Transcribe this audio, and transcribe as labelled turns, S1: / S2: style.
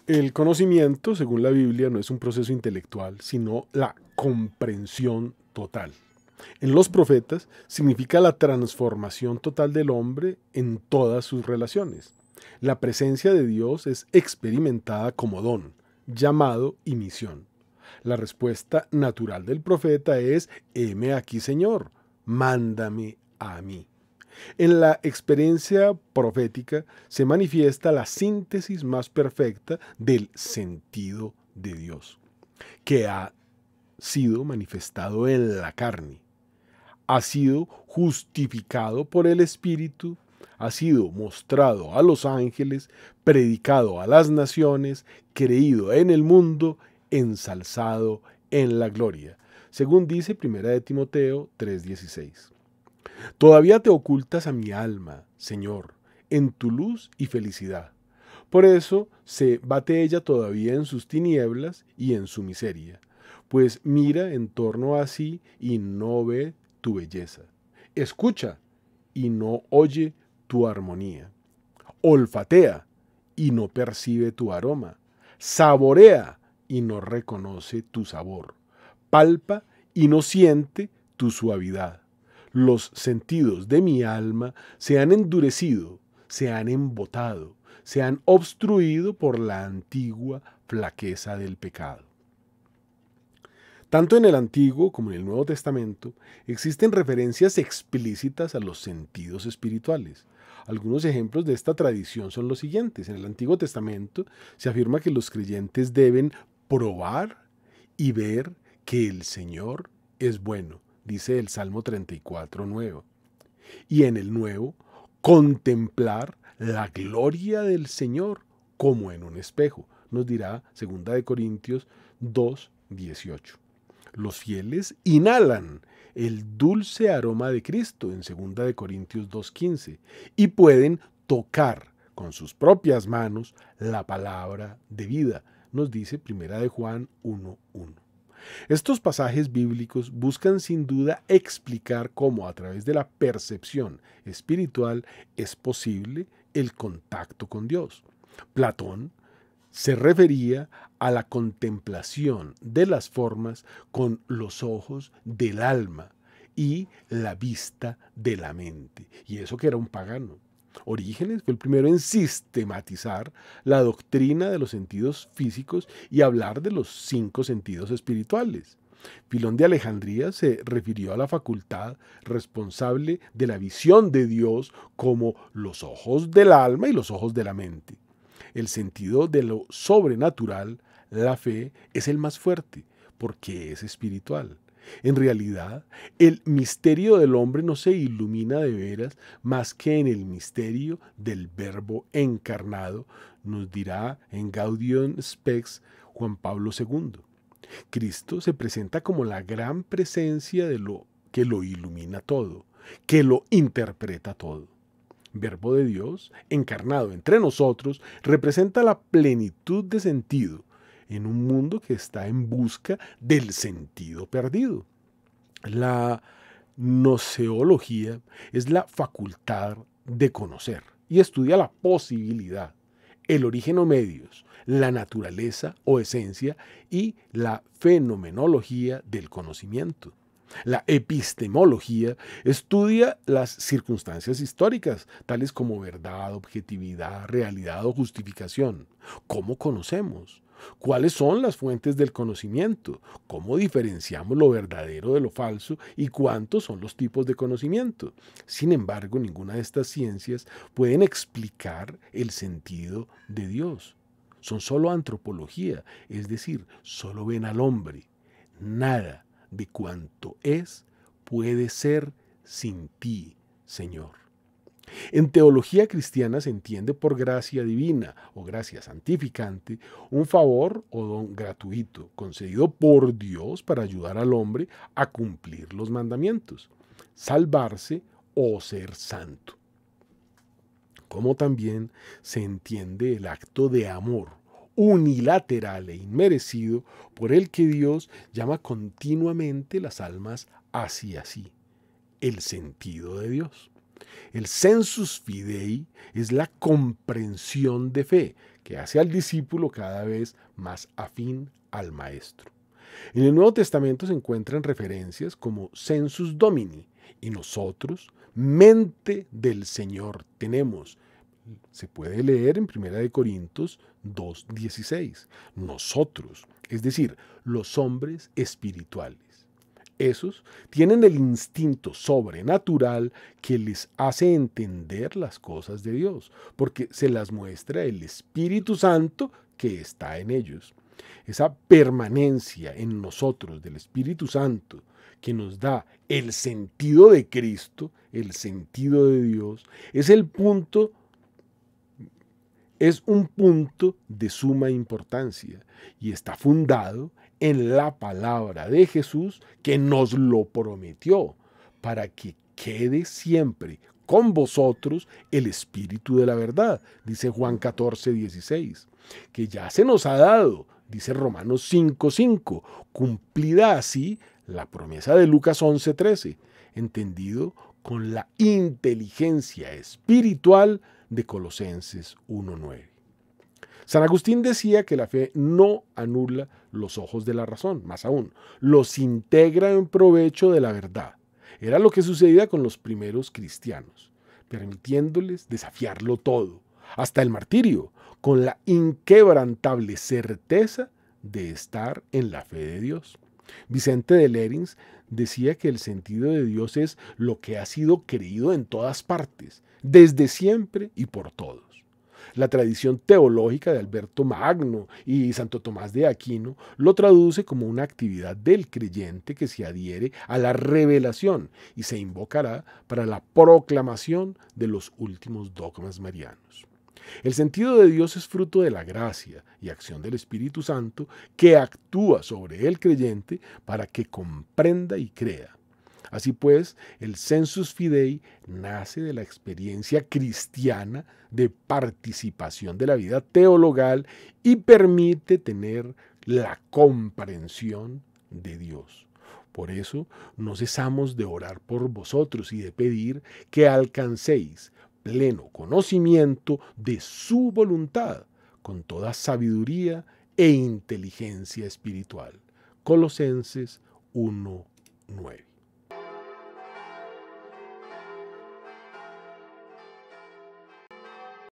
S1: El conocimiento, según la Biblia, no es un proceso intelectual, sino la comprensión total. En los profetas significa la transformación total del hombre en todas sus relaciones. La presencia de Dios es experimentada como don, llamado y misión. La respuesta natural del profeta es: heme aquí, Señor, mándame a mí. En la experiencia profética se manifiesta la síntesis más perfecta del sentido de Dios, que ha sido manifestado en la carne, ha sido justificado por el Espíritu, ha sido mostrado a los ángeles, predicado a las naciones, creído en el mundo, ensalzado en la gloria, según dice 1 Timoteo 3:16. Todavía te ocultas a mi alma, Señor, en tu luz y felicidad. Por eso se bate ella todavía en sus tinieblas y en su miseria, pues mira en torno a sí y no ve tu belleza. Escucha y no oye tu armonía. Olfatea y no percibe tu aroma. Saborea y no reconoce tu sabor. Palpa y no siente tu suavidad. Los sentidos de mi alma se han endurecido, se han embotado, se han obstruido por la antigua flaqueza del pecado. Tanto en el Antiguo como en el Nuevo Testamento existen referencias explícitas a los sentidos espirituales. Algunos ejemplos de esta tradición son los siguientes. En el Antiguo Testamento se afirma que los creyentes deben probar y ver que el Señor es bueno, dice el Salmo 34:9. Y en el Nuevo, contemplar la gloria del Señor como en un espejo, nos dirá 2 Corintios 2:18. Los fieles inhalan el dulce aroma de Cristo en 2 Corintios 2:15 y pueden tocar con sus propias manos la palabra de vida, nos dice 1 Juan 1:1. Estos pasajes bíblicos buscan sin duda explicar cómo a través de la percepción espiritual es posible el contacto con Dios. Platón se refería a la contemplación de las formas con los ojos del alma y la vista de la mente. Y eso que era un pagano. Orígenes fue el primero en sistematizar la doctrina de los sentidos físicos y hablar de los 5 sentidos espirituales. Filón de Alejandría se refirió a la facultad responsable de la visión de Dios como los ojos del alma y los ojos de la mente. El sentido de lo sobrenatural, la fe, es el más fuerte porque es espiritual. En realidad, el misterio del hombre no se ilumina de veras más que en el misterio del Verbo encarnado, nos dirá en Gaudium Spes Juan Pablo II. Cristo se presenta como la gran presencia de lo que lo ilumina todo, que lo interpreta todo. Verbo de Dios, encarnado entre nosotros, representa la plenitud de sentido en un mundo que está en busca del sentido perdido. La gnoseología es la facultad de conocer y estudia la posibilidad, el origen o medios, la naturaleza o esencia y la fenomenología del conocimiento. La epistemología estudia las circunstancias históricas, tales como verdad, objetividad, realidad o justificación. ¿Cómo conocemos? ¿Cuáles son las fuentes del conocimiento? ¿Cómo diferenciamos lo verdadero de lo falso? ¿Y cuántos son los tipos de conocimiento? Sin embargo, ninguna de estas ciencias pueden explicar el sentido de Dios. Son solo antropología, es decir, solo ven al hombre. Nada de cuanto es puede ser sin ti, Señor. En teología cristiana se entiende por gracia divina o gracia santificante un favor o don gratuito concedido por Dios para ayudar al hombre a cumplir los mandamientos, salvarse o ser santo. Como también se entiende el acto de amor unilateral e inmerecido por el que Dios llama continuamente las almas hacia sí, el sentido de Dios. El sensus fidei es la comprensión de fe que hace al discípulo cada vez más afín al Maestro. En el Nuevo Testamento se encuentran referencias como sensus domini y nosotros, mente del Señor tenemos. Se puede leer en 1 Corintios 2:16. Nosotros, es decir, los hombres espirituales. Esos tienen el instinto sobrenatural que les hace entender las cosas de Dios, porque se las muestra el Espíritu Santo que está en ellos. Esa permanencia en nosotros del Espíritu Santo que nos da el sentido de Cristo, el sentido de Dios, es un punto de suma importancia y está fundado en la palabra de Jesús que nos lo prometió para que quede siempre con vosotros el Espíritu de la verdad, dice Juan 14:16, que ya se nos ha dado, dice Romanos 5:5, cumplida así la promesa de Lucas 11:13, entendido con la inteligencia espiritual de Colosenses 1:9. San Agustín decía que la fe no anula los ojos de la razón, más aún, los integra en provecho de la verdad. Era lo que sucedía con los primeros cristianos, permitiéndoles desafiarlo todo, hasta el martirio, con la inquebrantable certeza de estar en la fe de Dios. Vicente de Lérins decía que el sentido de Dios es lo que ha sido creído en todas partes, desde siempre y por todos. La tradición teológica de Alberto Magno y Santo Tomás de Aquino lo traduce como una actividad del creyente que se adhiere a la revelación y se invocará para la proclamación de los últimos dogmas marianos. El sentido de Dios es fruto de la gracia y acción del Espíritu Santo que actúa sobre el creyente para que comprenda y crea. Así pues, el sensus fidei nace de la experiencia cristiana de participación de la vida teologal y permite tener la comprensión de Dios. Por eso, no cesamos de orar por vosotros y de pedir que alcancéis pleno conocimiento de su voluntad, con toda sabiduría e inteligencia espiritual. Colosenses 1:9.